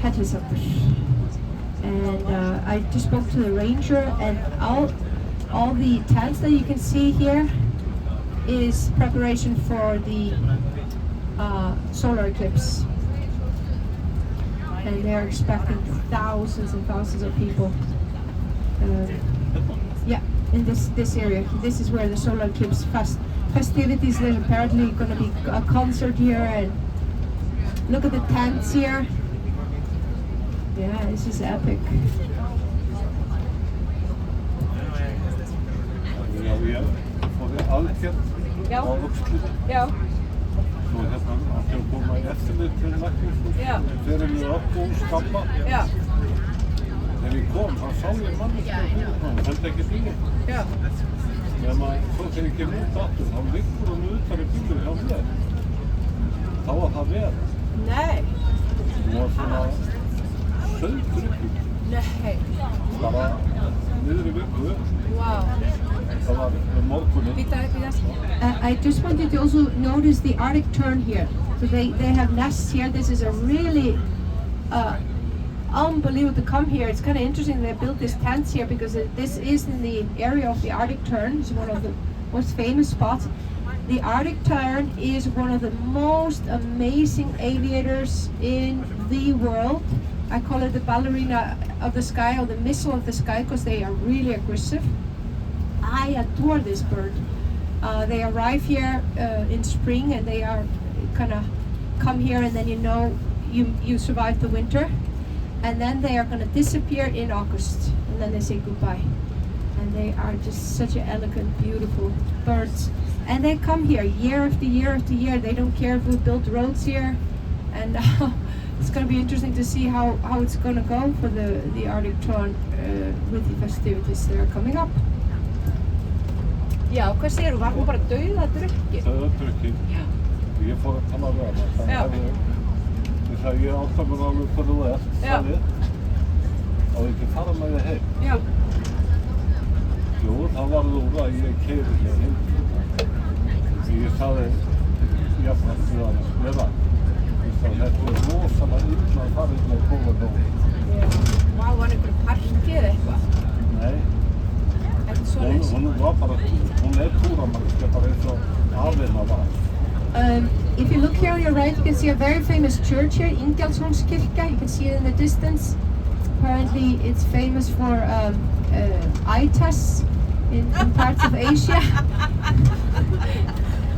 Hellisaftur. And I just spoke to the ranger, and all the tents that you can see here is preparation for the solar eclipse. And they're expecting thousands and thousands of people. Yeah, in this area. This is where the solar eclipse festivities. There's apparently going to be a concert here, and look at the tents here. Yeah, this is epic. Já. Já. Svo hérna átti að koma í eftirlit til læknis. Já. Þegar ég átti að skamma. Já. Þegar ég kom, þá sá ég manneskja fyrir hann, held ekki bíl. Já. Svo þegar ég kem út aftur, þá liggur hann utan í bílur hjá mér. Þá var það verð. Nei. Hún var svona sauður upp. Nei. Bara niður í viku. Wow. Það var morgunin. I just want you to also notice the Arctic tern here. So they have nests here. This is a really unbelievable to come here. It's kind of interesting they built these tents here because this is in the area of the Arctic tern. It's one of the most famous spots. The Arctic tern is one of the most amazing aviators in the world. I call it the ballerina of the sky or the missile of the sky because they are really aggressive. I adore this bird. They arrive here in spring and they are kind of come here, and then you survive the winter, and then they are going to disappear in August, and then they say goodbye. And they are just such an elegant, beautiful birds. And they come here year after year after year. They don't care if we build roads here, and it's going to be interesting to see how it's going to go for the Arctic tern with the festivities that are coming up. Já, hvað segir þú? Var hún bara dauð að drukki? Dauð að drukki. Já. Ég fór að tala við hana. Já. Ég sagði, ég átta mér alveg hvað þú ert, sagði. Og ég ekki fara með þig heim. Já. Jú, það varð úr að ég keyri hér heim. Því ég sagði jafnvægt við hana, með það. Ég sagði, þetta er rosalega illa að fara illa í kóladói. Já. Vá, var einhver parki eða eitthvað? Nei. Hún var bara, hún túramannskja bara eins og afina var. If you look here on your right, you can see a very famous church here, Ingjaldsholmskirkja. You can see it in the distance. Apparently, it's famous for eye tests in parts of Asia.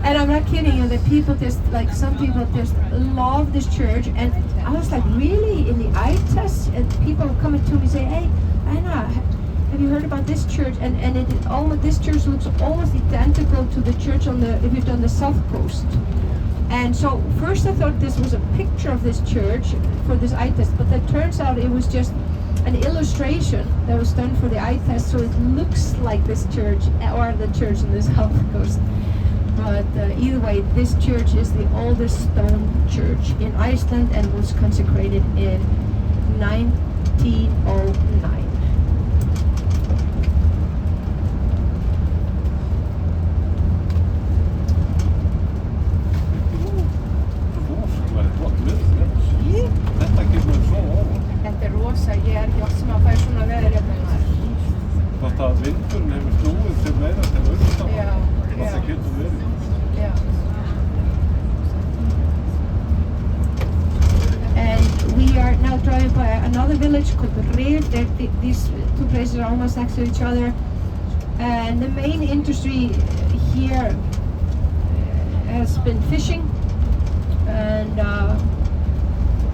And I'm not kidding you, that people just, like some people just love this church. And I was like, really? In the eye tests? And people are coming to me and say, hey, Anna, have you heard about this church? And this church looks almost identical to the church if you've done the South Coast. And so first I thought this was a picture of this church for this eye test, but it turns out it was just an illustration that was done for the eye test, so it looks like this church or the church on the South Coast. But either way, this church is the oldest stone church in Iceland and was consecrated in 1909. Ég ekki oft sem að fæ svona veður hérna maður. Hvort að vindurinn hefur snúið til meira til austan. Já. Það getur verið. Já. And we are now driving by another village called Rif. These two places are almost next to each other. And the main industry here has been fishing.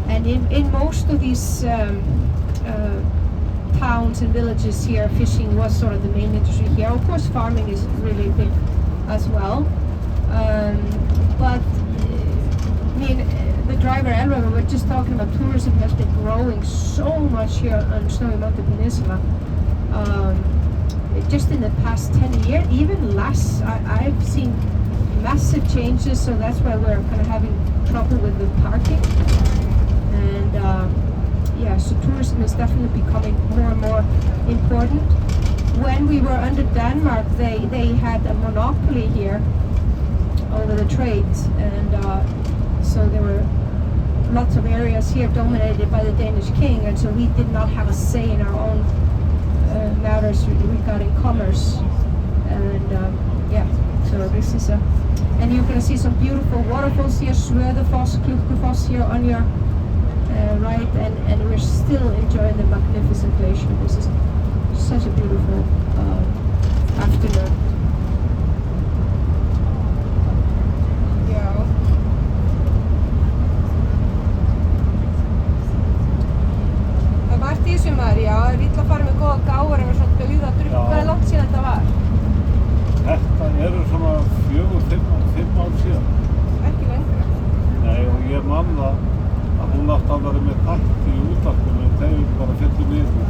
And in most of these towns and villages here, fishing was sort of the main industry here. Of course, farming is really big as well. But me and the driver Elva were just talking about tourism has been growing so much here on Snowy Mountain Peninsula. Just in the past 10 years, even less. I've seen massive changes, so that's why we're kind of having trouble with the parking. And yeah, so tourism is definitely becoming more and more important. When we were under Denmark, they had a monopoly here over the trade, and so there were lots of areas here dominated by the Danish king, and so we did not have a say in our own matters regarding commerce. And yeah, so this is a, and you're going to see some beautiful waterfalls here, Svöðufoss, Klukkufoss here on your right, and we're still enjoying the magnificent glacier. This is such a beautiful afternoon. Í sumar, já, það er illa að fara með góða gáfur ef það er svona dauða drukk. Hvað er langt síðan þetta var? Þetta eru svona 4-5 ár síðan. Ekki lengra. Nei, og ég man það að hún átti að vera með þætti í útvarpinu en þeir bara fyllir niður.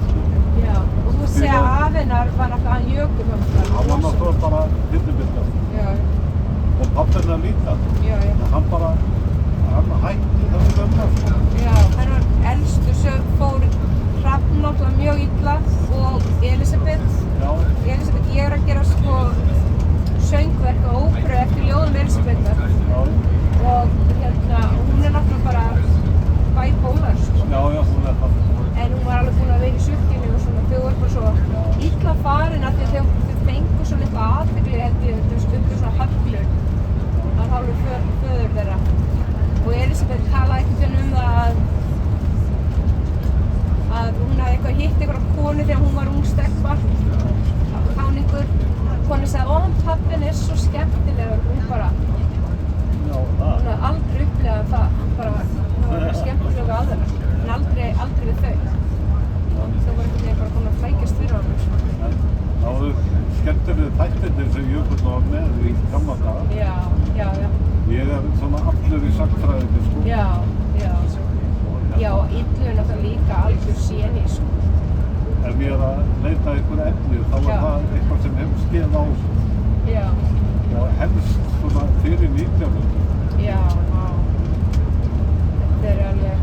Já, og þú segja að afinnar var alltaf hann jökulhöfn. Hann var náttúrulega bara fyllibittar. Já. Og pappina líka. Já, já. Hann hætti þessu gömla. Já, hann var elstu fór Hrafn náttúrulega mjög illa og Elisabeth. Já. Elisabeth, ég er að gera sko söngverk og óperu eftir ljóðum Elisabethar. Já. Og hún er náttúrulega bara bipolar sko. Já, hún er það. En hún var alveg búin að vera í 70-nu og svona, þau voru bara svo illa farin af því að þau fengu svo litla athygli held ég, þau stundu svona höflur af hálfu föður þeirra. Og Elisabeth talaði ekkert um það að hún hafði eitthvað hitt einhverja konu þegar hún var ung stelpa, táningur. Konu sagði, pappin er svo skemmtilegur. Hún bara, hún hafði aldrei upplifað það. Hún var skemmtilegur aðra, en aldrei við þau. Þau voru einhvern veginn bara komin að flækjast fyrir honum. Það voru skemmtilegu þættirnir sem Jökull var með í gamla daga. Já. Ég er svona allur í sagnfræðinni sko. Já. Já, Illu er náttúrulega líka algjör séni, sko. Ef ég er að leita einhver efni, þá var það eitthvað sem hefur skeið á þessu. Já. Og helst svona fyrir 1900. Já, þetta er alveg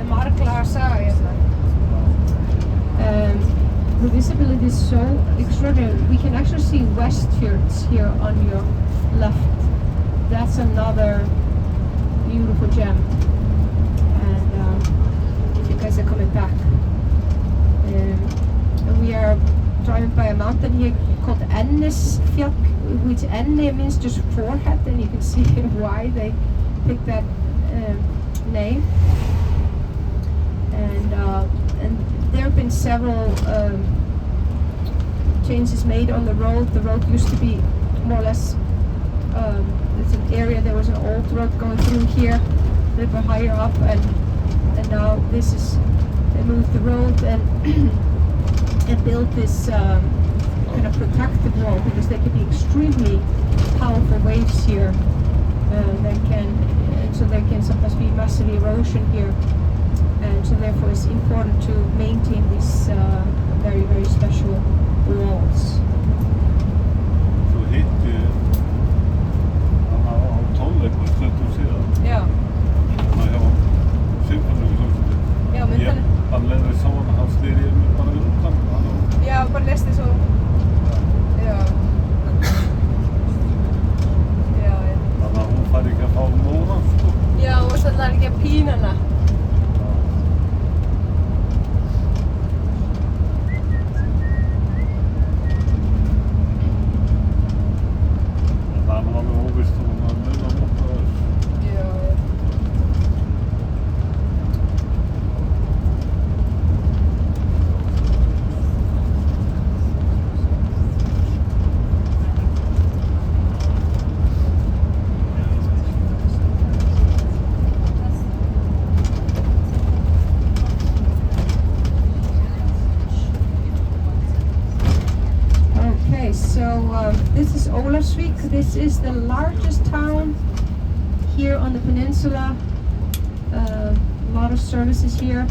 marglaga saga, hérna. The visibility is so extraordinary. We can actually see Westfjords here on your left. That's another beautiful gem. If you guys are coming back. And we are driving by a mountain here called Ennisfjall, which Enni means just forehead, and you can see why they picked that name. And there have been several changes made on the road. The road used to be more or less, it's an area, there was an old road going through here, a little bit higher up, and now this is, they moved the road and built this kind of protective wall, because there can be extremely powerful waves here. So there can sometimes be massive erosion here, and so therefore it's important to maintain these very, very special walls. Svo hitti hann á tónleikum stundum síðan. Já. Hann hjá symfóníuhljómsveitinni. Já, myndan. Hann leiði sá hann stýri bara undan. Já, bara lesti svo. Já. Þannig að hún fær ekki að fá nóra, sko. Já, og svo ætlar ekki að pína hana. Það er nú alveg óvíst að hún var að muna nokkuð af þessu. Já. This is Ólafsvík. This is the largest town here on the peninsula. A lot of services here.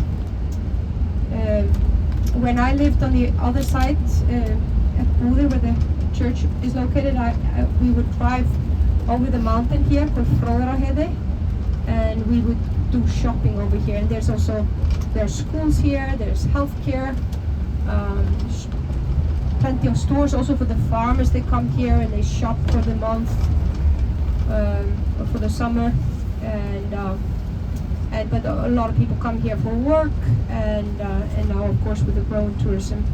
When I lived on the other side, at Búðir, where the church is located, we would drive over the mountain here called Fróðraheiði, and we would do shopping over here. And there's schools here, there's healthcare, plenty of stores also for the farmers. They come here and they shop for the month or for the summer, but a lot of people come here for work, and now of course with the growing tourism,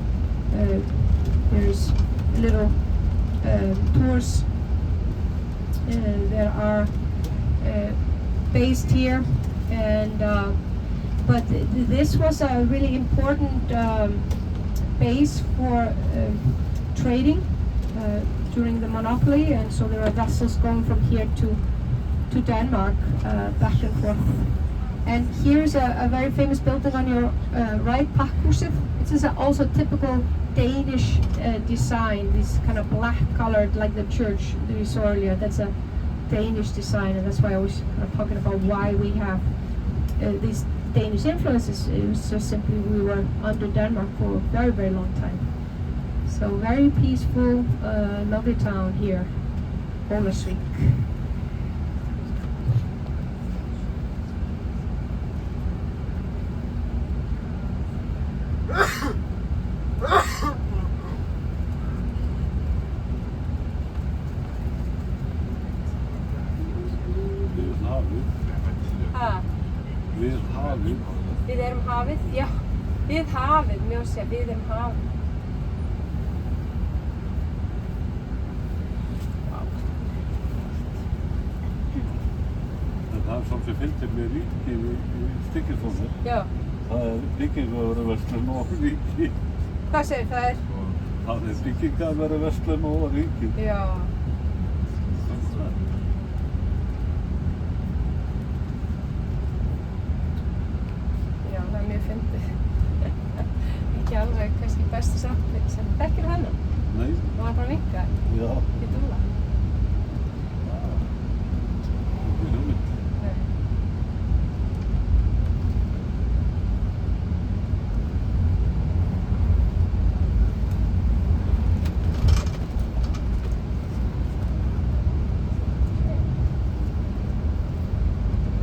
there's little tours that are based here, and but this was a really important base for trading during the monopoly, and so there are vessels going from here to Denmark back and forth. And here's a very famous building on your right, Pakhuset. It is also typical Danish design, this kind of black colored, like the church that we saw earlier. That's a Danish design, and that's why I was kind of talking about why we have these Danish influences. It was just simply we were under Denmark for a very, very long time. So very peaceful, lovely town here, Ólafsvík. Við erum hafið, já, við hafið, mjög að segja, við erum hafið. En það sem fylgir með ríki í Stykkishólmi, það byggingarvöruverslun og ríki. Hvað segir það er? Það byggingarvöruverslun og ríki. Já. Mjög fyndið. Ekki alveg kannski besti samfélagi sem þekkir hennan. Nei. Og hann bara vinka. Já. Í dúla. Ekki hugmynd. Nei.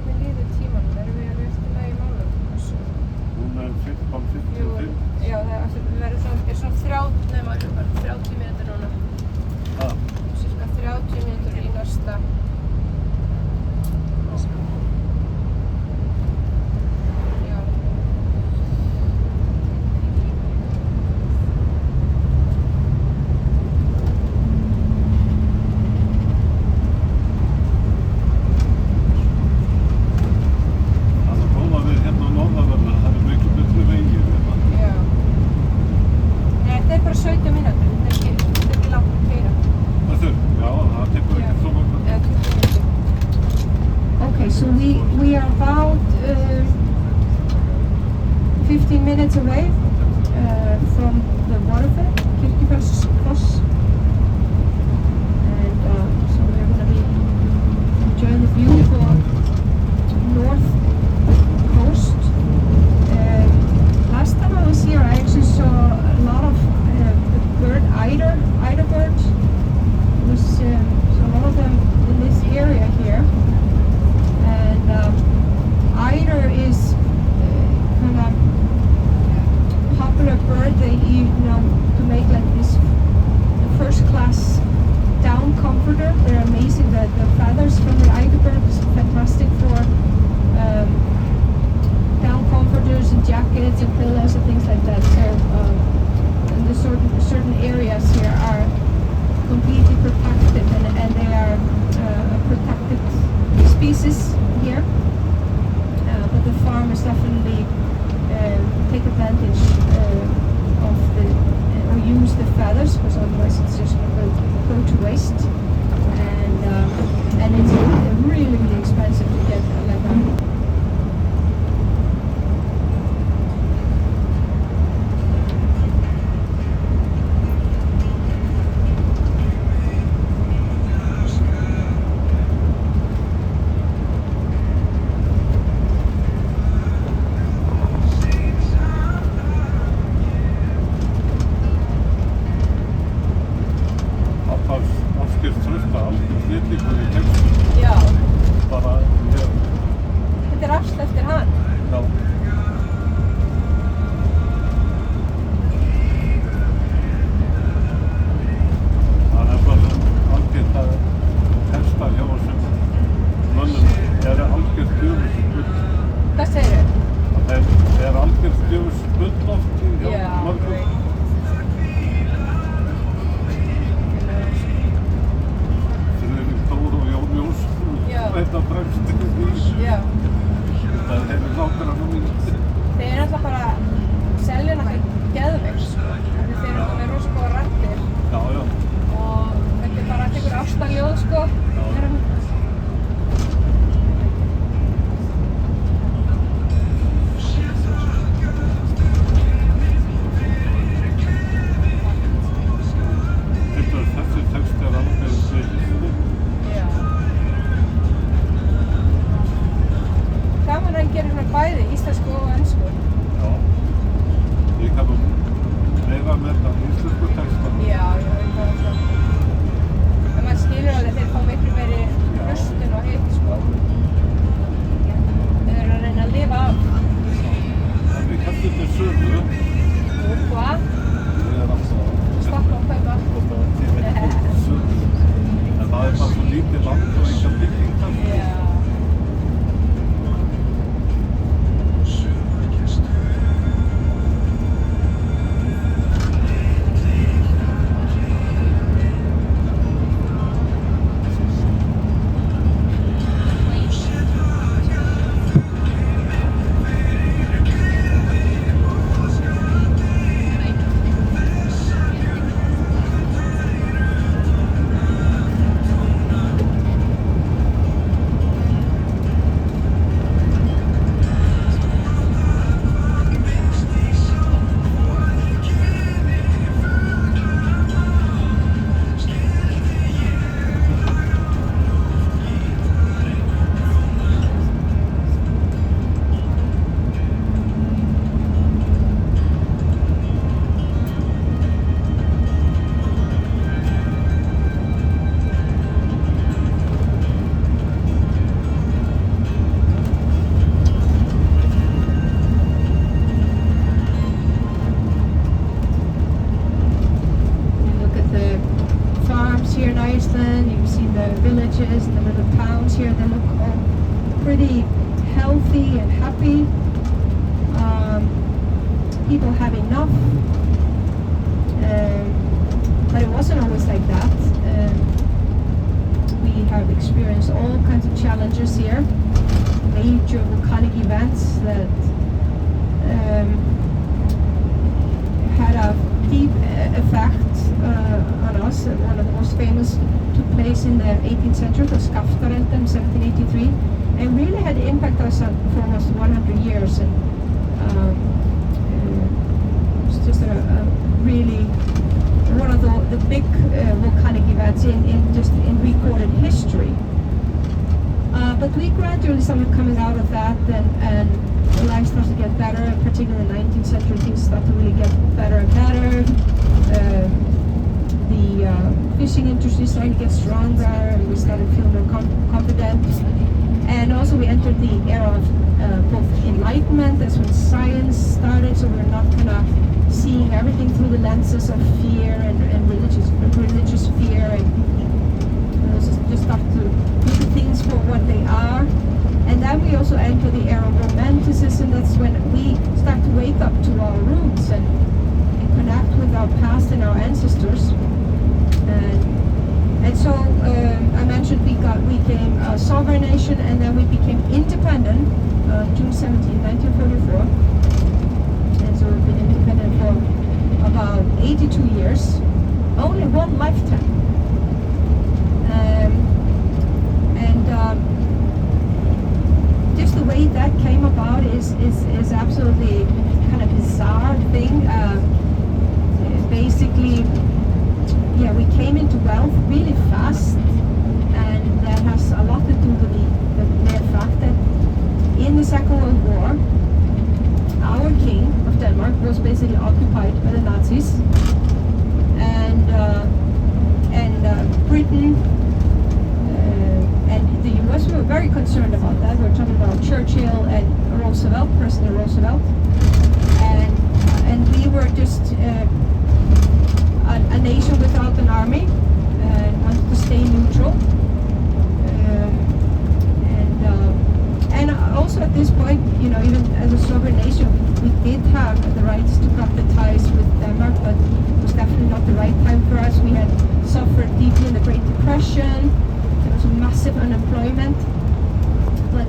Hvernig líður tímanum? Erum við alveg eftir lagi málum? Já, það verður svona 30 mínútur núna. Cirka 30 mínútur í næsta. Já. So we are about 15 minutes away from the waterfall, Kirkjufellsfoss, and so we're going to be enjoying the beautiful north coast. Last time I was here, I actually saw a lot of the bird eider birds. There was so a lot of them in this area here. Eider is kind of popular bird. They to make like this first-class down comforter. They're amazing. The feathers from the eider bird is fantastic for down comforters and jackets and pillows and things like that. So and the certain areas here are completely protected, and they are a protected species here. But the farmers definitely take advantage of or use the feathers, because otherwise it's just going to go to waste. And it's really, really expensive to get a leather. bæði, íslensku og ennsku. Já. Ég kann nú meira með þetta íslensku texta. Já, ég veit það alltaf. En maður skilur alveg þeir fá miklu meiri hlustun og hitt, sko. Þeir eru að reyna að lifa af. En við kemdum til sögu. Nú, hvað? Ég alltaf Stoppa og kaupa. sögu. En það bara svo lítið land og enga byggingar. Já. Here in Iceland, you see the villages, the little towns here, they look all pretty healthy and happy. People have enough, but it wasn't always like that. We have experienced all kinds of challenges here, major volcanic events that had a deep effect on us. One of the most famous took place in the 18th century, the Skaftarelda in 1783, and really had impact us for almost 100 years. And it was just a really one of the big volcanic events in recorded history. But we gradually started coming out of that, and life started to get better, particularly in the 19th century. Things started to really get better and better. The fishing industry started to get stronger, and we started feeling more confident. And also we entered the era of both enlightenment, that's when science started, so we're not kind of seeing everything through the lenses of fear and religious fear, and just start to look at things for what they are. And then we also enter the era of romanticism. That's when we start to wake up to our roots and connect with our past and our ancestors. And so I mentioned we became a sovereign nation, and then we became independent June 17, 1944. And so we've been independent for about 82 years, only one lifetime. Just the way that came about is absolutely kind of bizarre thing. Basically, yeah, we came into wealth really fast, and that has a lot to do with the mere fact that in the Second World War, our king of Denmark was basically occupied by the Nazis, and Britain and the US were very concerned about that. We're talking about Churchill and Roosevelt, President Roosevelt, and we were just a nation without an army and wanted to stay neutral. And also at this point, you know, even as a sovereign nation, we did have the rights to cut the ties with Denmark, but it was definitely not the right time for us. We had suffered deeply in the Great Depression. There was massive unemployment. But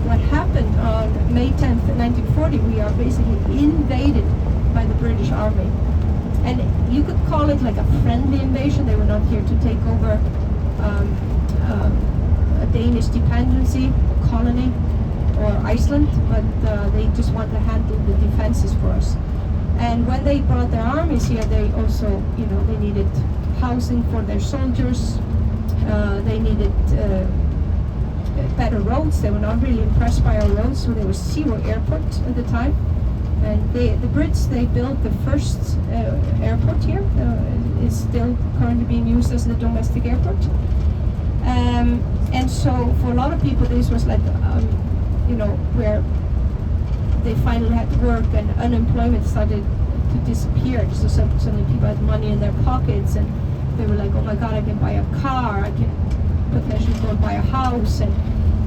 what happened on May 10th, 1940, we are basically invaded by the British Army. And you could call it like a friendly invasion. They were not here to take over a Danish dependency, colony, or Iceland, but they just wanted to handle the defenses for us. And when they brought their armies here, they also, you know, they needed housing for their soldiers. They needed better roads. They were not really impressed by our roads, so there was zero airport at the time. And the Brits, they built the first airport here. It's still currently being used as a domestic airport. And so for a lot of people, this was like, where they finally had work and unemployment started to disappear. So suddenly people had money in their pockets and they were like, oh my God, I can buy a car, I can potentially go and buy a house. And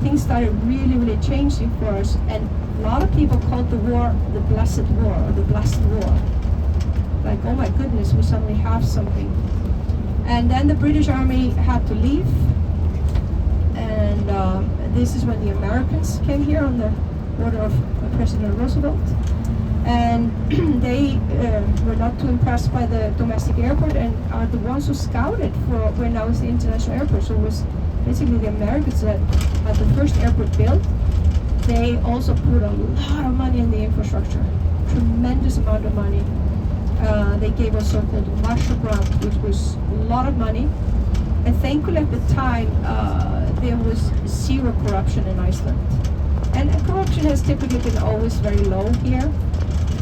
things started really, really changing for us. And a lot of people called the war the Blessed War or the Blessed War. Like, oh my goodness, we suddenly have something. And then the British Army had to leave. And this is when the Americans came here on the order of President Roosevelt. And they were not too impressed by the domestic airport and are the ones who scouted for where now is the international airport. So it was basically the Americans that had the first airport built. They also put a lot of money in the infrastructure, tremendous amount of money. They gave us so-called Marshall Grant, which was a lot of money. And thankfully at the time, there was zero corruption in Iceland. And corruption has typically been always very low here,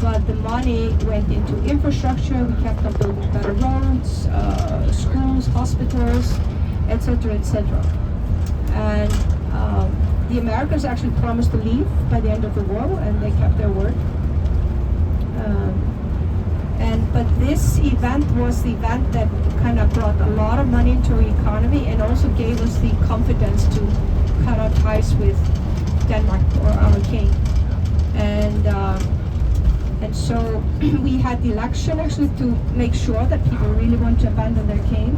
but the money went into infrastructure. We kept on building better roads, schools, hospitals, etc., etc. And the Americans actually promised to leave by the end of the war, and they kept their word. But this event was the event that kind of brought a lot of money into our economy and also gave us the confidence to cut our ties with Denmark or our king. And so we had the election actually to make sure that people really want to abandon their king.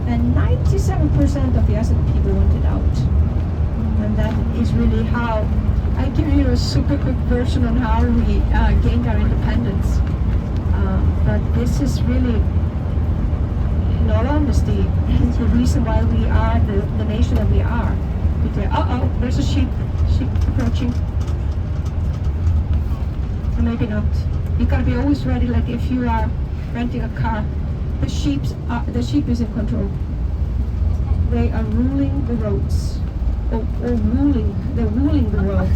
And 97% of the Icelandic people wanted out. And that is really how, I give you a super quick version on how we gained our independence. But this is really, in all honesty, the reason why we are the nation that we are. Uh-oh, there's a sheep approaching. Or maybe not. You gotta be always ready, like if you are renting a car, the sheep is in control. They are ruling the roads. They're ruling the world.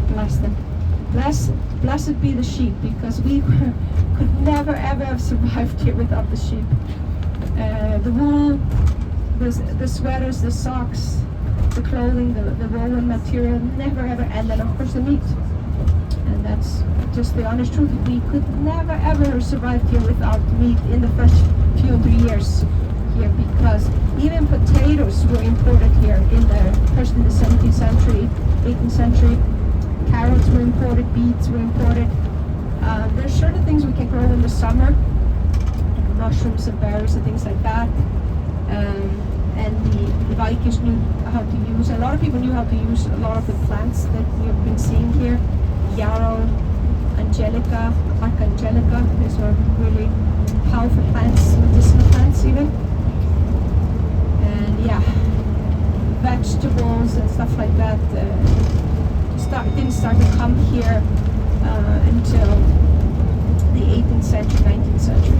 Bless them. Blessed be the sheep, because we could never ever have survived here without the sheep. The wool, the sweaters, the socks, the clothing, the woven material, never ever, and then of course the meat. And that's just the honest truth. We could never ever have survived here without meat in the first few 3 years here, because even potatoes were imported here first in the 17th century, 18th century. Carrots were imported, beets were imported. There's certain things we can grow in the summer, like mushrooms and berries and things like that. And the Vikings knew how to use, a lot of people knew how to use a lot of the plants that we have been seeing here. Yarrow, Angelica, Archangelica, these were really powerful plants, medicinal plants even. And yeah, vegetables and stuff like that didn't start to come here until the 18th century, 19th century.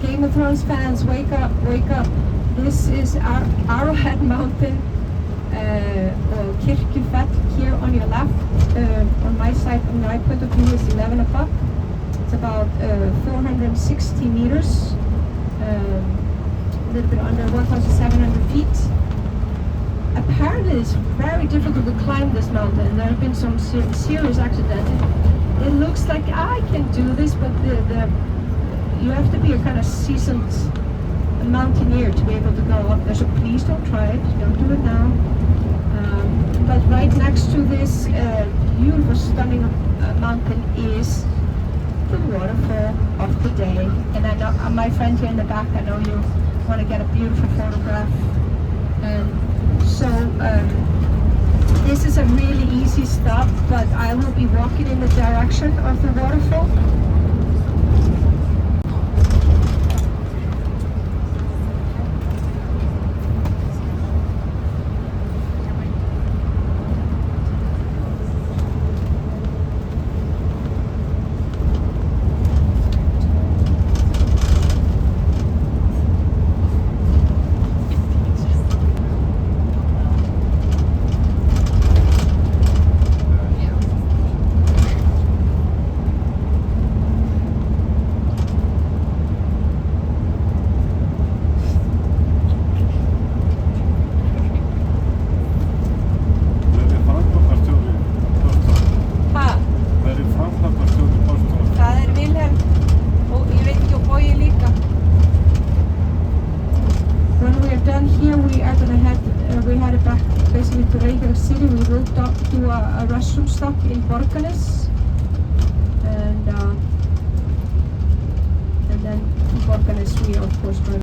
Game of Thrones fans, wake up, wake up. This is our Arrowhead Mountain, or Kirkjufell here on your left. On my side, from my point of view, is 11 o'clock. It's about 460 meters, a little bit under 1,700 feet. Apparently it's very difficult to climb this mountain. There have been some serious accidents. It looks like I can do this, but you have to be a kind of seasoned mountaineer to be able to go up there, so please don't try it, don't do it now. But right next to this beautiful, stunning mountain is the waterfall of the day. And I know my friend here in the back, I know you want to get a beautiful photograph. And so this is a really easy stop, but I will be walking in the direction of the waterfall. City, we will do a restroom stop in Borgarnes, and then from Borgarnes we of course going